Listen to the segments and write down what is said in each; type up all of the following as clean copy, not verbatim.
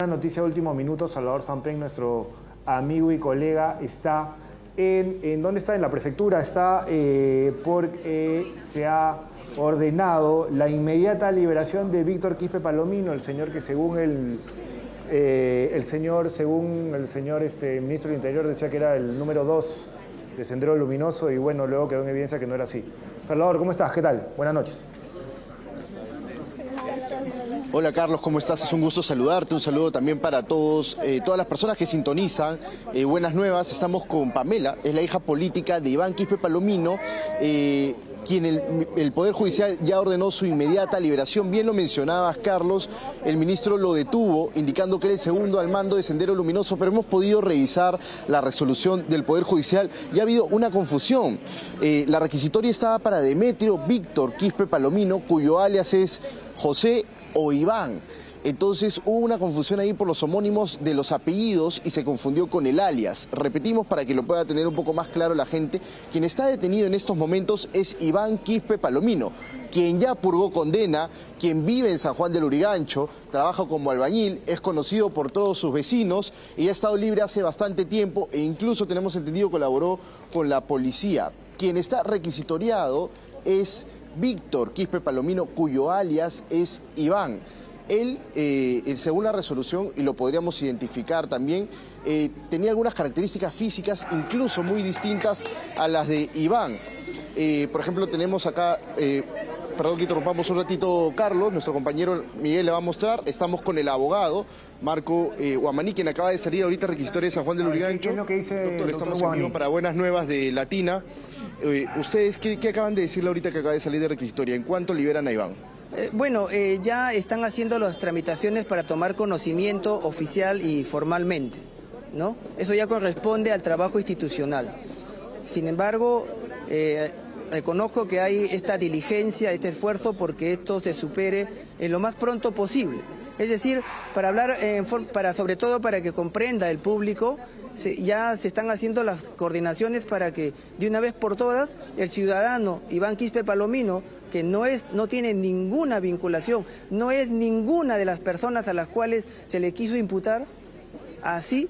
Una noticia de último minuto: Salvador Sampeng, nuestro amigo y colega, está ¿dónde está? En la prefectura. Está porque se ha ordenado la inmediata liberación de Víctor Quispe Palomino, el señor que según el ministro del Interior decía que era el número 2 de Sendero Luminoso, y bueno, luego quedó en evidencia que no era así. Salvador, ¿cómo estás? ¿Qué tal? Buenas noches. Hola Carlos, ¿cómo estás? Es un gusto saludarte, un saludo también para todas las personas que sintonizan. Buenas nuevas, estamos con Pamela, es la hija política de Iván Quispe Palomino, quien el Poder Judicial ya ordenó su inmediata liberación. Bien lo mencionabas, Carlos, el ministro lo detuvo, indicando que era el segundo al mando de Sendero Luminoso, pero hemos podido revisar la resolución del Poder Judicial y ha habido una confusión. La requisitoria estaba para Demetrio Víctor Quispe Palomino, cuyo alias es José o Iván. Entonces hubo una confusión ahí por los homónimos de los apellidos y se confundió con el alias. Repetimos para que lo pueda tener un poco más claro la gente. Quien está detenido en estos momentos es Iván Quispe Palomino, quien ya purgó condena, quien vive en San Juan del Lurigancho, trabaja como albañil, es conocido por todos sus vecinos y ha estado libre hace bastante tiempo e incluso tenemos entendido colaboró con la policía. Quien está requisitoriado es Víctor Quispe Palomino, cuyo alias es Iván. Él, según la resolución, y lo podríamos identificar también, tenía algunas características físicas incluso muy distintas a las de Iván. Por ejemplo, tenemos acá, perdón que interrumpamos un ratito, Carlos, nuestro compañero Miguel le va a mostrar, estamos con el abogado Marco Guamaní, quien acaba de salir ahorita requisitorio de San Juan del Lurigancho. ¿Qué es lo que dice doctor, estamos Guamaní? en vivo para Buenas Nuevas de Latina. ¿Ustedes qué acaban de decirle ahorita que acaba de salir de requisitoria? ¿En cuánto liberan a Iván? Ya están haciendo las tramitaciones para tomar conocimiento oficial y formalmente, ¿no? Eso ya corresponde al trabajo institucional. Sin embargo, reconozco que hay esta diligencia, este esfuerzo porque esto se supere en lo más pronto posible. Es decir, para hablar, sobre todo para que comprenda el público, ya se están haciendo las coordinaciones para que de una vez por todas el ciudadano Iván Quispe Palomino, que no tiene ninguna vinculación, no es ninguna de las personas a las cuales se le quiso imputar, así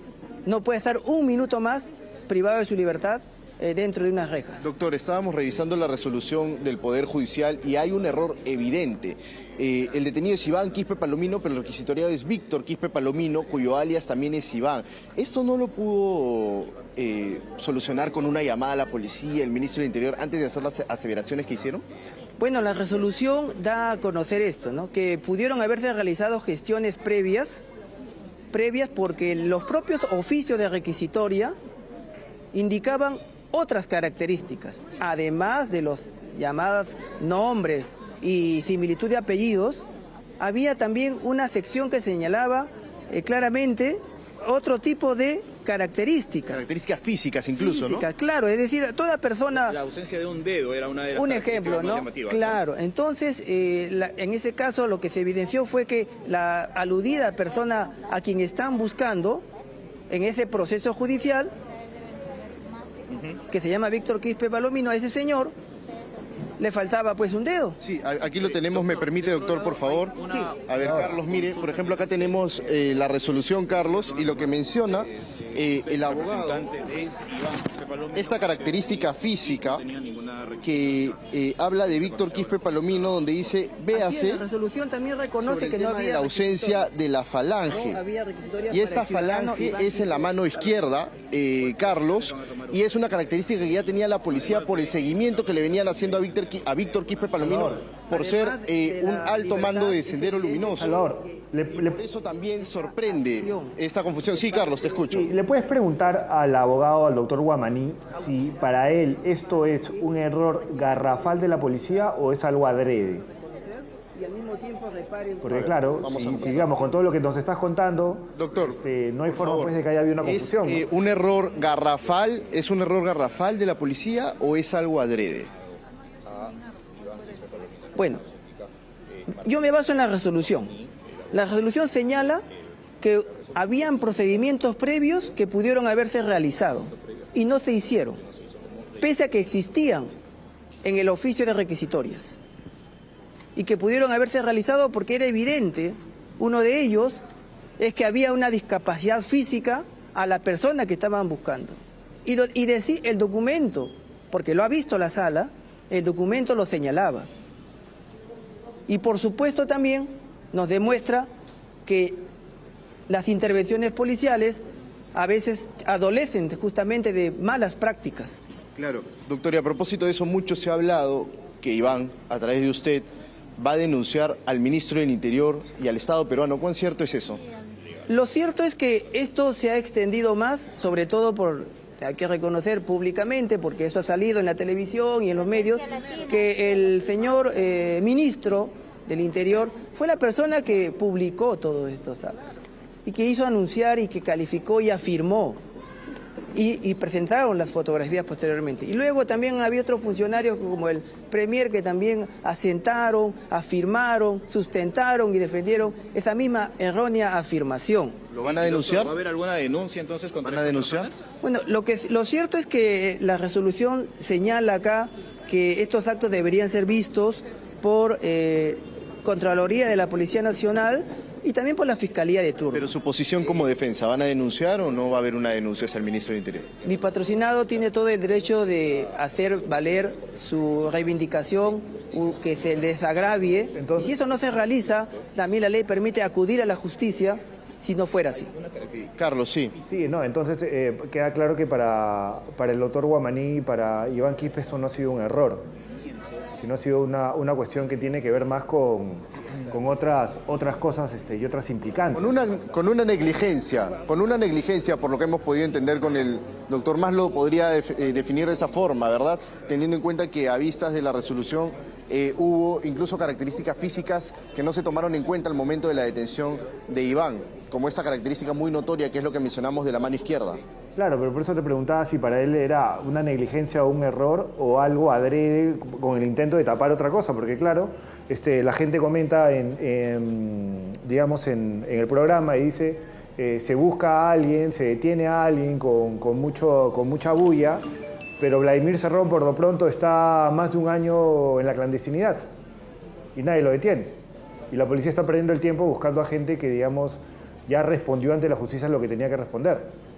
no puede estar un minuto más privado de su libertad dentro de unas rejas. Doctor, estábamos revisando la resolución del Poder Judicial y hay un error evidente. El detenido es Iván Quispe Palomino, pero el requisitoriado es Víctor Quispe Palomino, cuyo alias también es Iván. ¿Esto no lo pudo solucionar con una llamada a la policía, el ministro del Interior, antes de hacer las aseveraciones que hicieron? Bueno, la resolución da a conocer esto, ¿no? Que pudieron haberse realizado gestiones previas porque los propios oficios de requisitoria indicaban otras características, además de los llamados nombres y similitud de apellidos. Había también una sección que señalaba claramente otro tipo de características. Características físicas incluso, físicas, ¿no? Claro, es decir, toda persona... La ausencia de un dedo era una de las un ejemplo, ¿no? llamativas. Claro, entonces en ese caso lo que se evidenció fue que la aludida persona a quien están buscando en ese proceso judicial, que se llama Víctor Quispe Palomino, a ese señor le faltaba pues un dedo. Sí, aquí lo tenemos, me permite, doctor, por favor. Sí. A ver, Carlos, mire, por ejemplo, acá tenemos la resolución, Carlos, y lo que menciona el abogado, esta característica física que habla de Víctor Quispe Palomino, donde dice, véase, La resolución también reconoce sobre que el no tema de había la ausencia requisitoria. de la falange. No había requisitoria Y esta para el ciudadano falange Iván es en la Quispe. mano izquierda, Carlos, y es una característica que ya tenía la policía por el seguimiento que le venían haciendo a Víctor Quispe Palomino por ser Además de un la alto mando de libertad, Sendero es evidente. Luminoso. Salvador, Por eso también sorprende esta confusión. Sí, Carlos, te escucho. ¿le puedes preguntar al abogado, al doctor Guamaní, si para él esto es un error garrafal de la policía o es algo adrede? Y al mismo tiempo repare... Porque claro, si digamos, con todo lo que nos estás contando, Doctor, no hay por forma favor, pues de que haya habido una ¿es confusión, ¿no? un error garrafal? ¿Es un error garrafal de la policía o es algo adrede? Bueno, yo me baso en la resolución. La resolución señala que habían procedimientos previos que pudieron haberse realizado y no se hicieron, pese a que existían en el oficio de requisitorias y que pudieron haberse realizado porque era evidente, uno de ellos, es que había una discapacidad física a la persona que estaban buscando. Y decir el documento, porque lo ha visto la sala, el documento lo señalaba. Y por supuesto también nos demuestra que las intervenciones policiales a veces adolecen justamente de malas prácticas. Claro, doctor, y a propósito de eso, mucho se ha hablado que Iván, a través de usted, va a denunciar al ministro del Interior y al Estado peruano. ¿Cuán cierto es eso? Lo cierto es que esto se ha extendido más, sobre todo hay que reconocer públicamente, porque eso ha salido en la televisión y en los medios, que el señor ministro del Interior fue la persona que publicó todos estos actos y que hizo anunciar y que calificó y afirmó y presentaron las fotografías posteriormente. Y luego también había otros funcionarios como el premier que también asentaron, afirmaron, sustentaron y defendieron esa misma errónea afirmación. ¿Lo van a denunciar? ¿Va a haber alguna denuncia entonces contra ¿Van a denunciar? Bueno, lo cierto es que la resolución señala acá que estos actos deberían ser vistos por Contraloría de la Policía Nacional y también por la Fiscalía de turno. Pero su posición como defensa, ¿van a denunciar o no va a haber una denuncia hacia el ministro del Interior? Mi patrocinado tiene todo el derecho de hacer valer su reivindicación, que se les agravie. Entonces, y si eso no se realiza, también la ley permite acudir a la justicia si no fuera así. Carlos, sí. Sí, no, entonces queda claro que para el doctor Guamaní y para Iván Quispe esto no ha sido un error, sino ha sido una cuestión que tiene que ver más con otras cosas y otras implicancias. Con una negligencia, por lo que hemos podido entender con el doctor Mas lo podría definir de esa forma, ¿verdad? Teniendo en cuenta que a vistas de la resolución hubo incluso características físicas que no se tomaron en cuenta al momento de la detención de Iván, como esta característica muy notoria que es lo que mencionamos de la mano izquierda. Claro, pero por eso te preguntaba si para él era una negligencia o un error o algo adrede con el intento de tapar otra cosa, porque claro, la gente comenta digamos en el programa y dice se busca a alguien, se detiene a alguien con mucha bulla, pero Vladimir Cerrón por lo pronto está más de un año en la clandestinidad y nadie lo detiene. Y la policía está perdiendo el tiempo buscando a gente que, digamos, ya respondió ante la justicia lo que tenía que responder.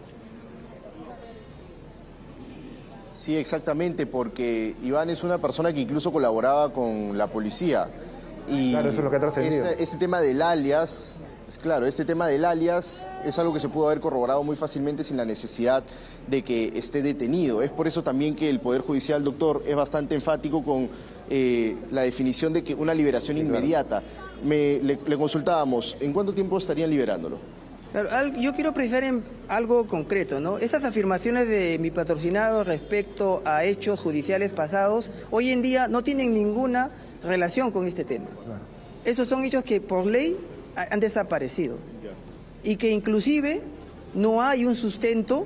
Sí, exactamente, porque Iván es una persona que incluso colaboraba con la policía. Y claro, eso es lo que ha trascendido. Este tema del alias, claro, este tema del alias es algo que se pudo haber corroborado muy fácilmente sin la necesidad de que esté detenido. Es por eso también que el Poder Judicial, doctor, es bastante enfático con la definición de que una liberación inmediata. Le consultábamos, ¿en cuánto tiempo estarían liberándolo? Claro, yo quiero precisar en algo concreto, ¿no? Estas afirmaciones de mi patrocinado respecto a hechos judiciales pasados, hoy en día no tienen ninguna relación con este tema. Claro. Esos son hechos que por ley han desaparecido y que inclusive no hay un sustento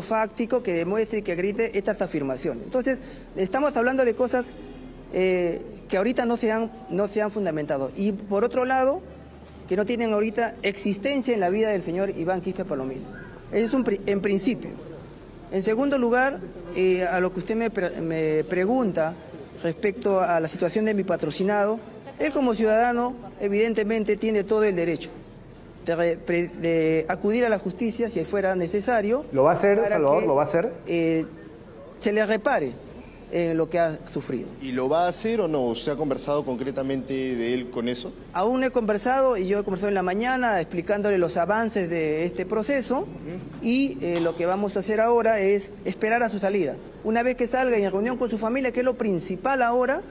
fáctico que demuestre y que grite estas afirmaciones. Entonces, estamos hablando de cosas que ahorita no se han fundamentado. Y por otro lado, que no tienen ahorita existencia en la vida del señor Iván Quispe Palomino. Eso es en principio. En segundo lugar, a lo que usted me pregunta respecto a la situación de mi patrocinado, él como ciudadano evidentemente tiene todo el derecho de acudir a la justicia si fuera necesario. ¿Lo va a hacer, Salvador? ¿Lo va a hacer? Se le repare lo que ha sufrido. ¿Y lo va a hacer o no? ¿Usted ha conversado concretamente de él con eso? Aún he conversado, y yo he conversado en la mañana explicándole los avances de este proceso y lo que vamos a hacer ahora es esperar a su salida. Una vez que salga y en reunión con su familia, que es lo principal ahora,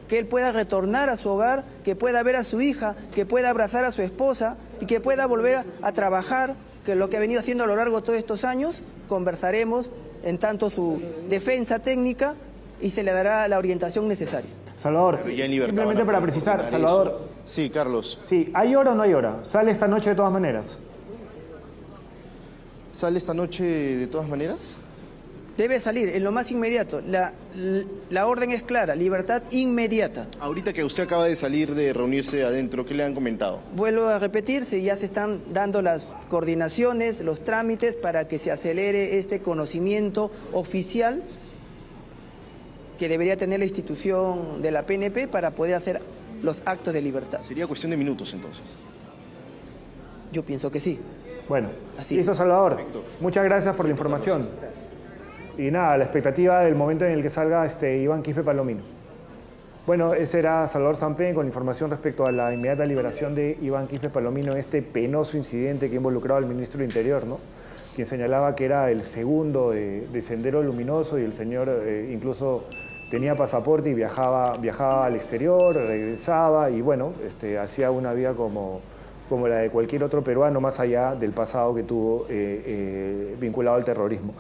que él pueda retornar a su hogar, que pueda ver a su hija, que pueda abrazar a su esposa y que pueda volver a trabajar, que es lo que ha venido haciendo a lo largo de todos estos años. Conversaremos en tanto su defensa técnica y se le dará la orientación necesaria. Salvador, simplemente para precisar, Salvador. Sí, Carlos. Sí, ¿hay hora o no hay hora? ¿Sale esta noche de todas maneras? ¿Sale esta noche de todas maneras? Debe salir en lo más inmediato. La orden es clara, libertad inmediata. Ahorita que usted acaba de salir de reunirse adentro, ¿qué le han comentado? Vuelvo a repetirse, ya se están dando las coordinaciones, los trámites para que se acelere este conocimiento oficial que debería tener la institución de la PNP para poder hacer los actos de libertad. Sería cuestión de minutos entonces. Yo pienso que sí. Bueno, Así listo, es. Salvador. Muchas gracias por la información. Y nada, la expectativa del momento en el que salga Iván Quispe Palomino. Bueno, ese era Salvador Sampedn con información respecto a la inmediata liberación de Iván Quispe Palomino en este penoso incidente que ha involucrado al ministro del Interior, ¿no? Quien señalaba que era el segundo de Sendero Luminoso y el señor incluso tenía pasaporte y viajaba al exterior, regresaba y bueno, hacía una vida como la de cualquier otro peruano, más allá del pasado que tuvo vinculado al terrorismo.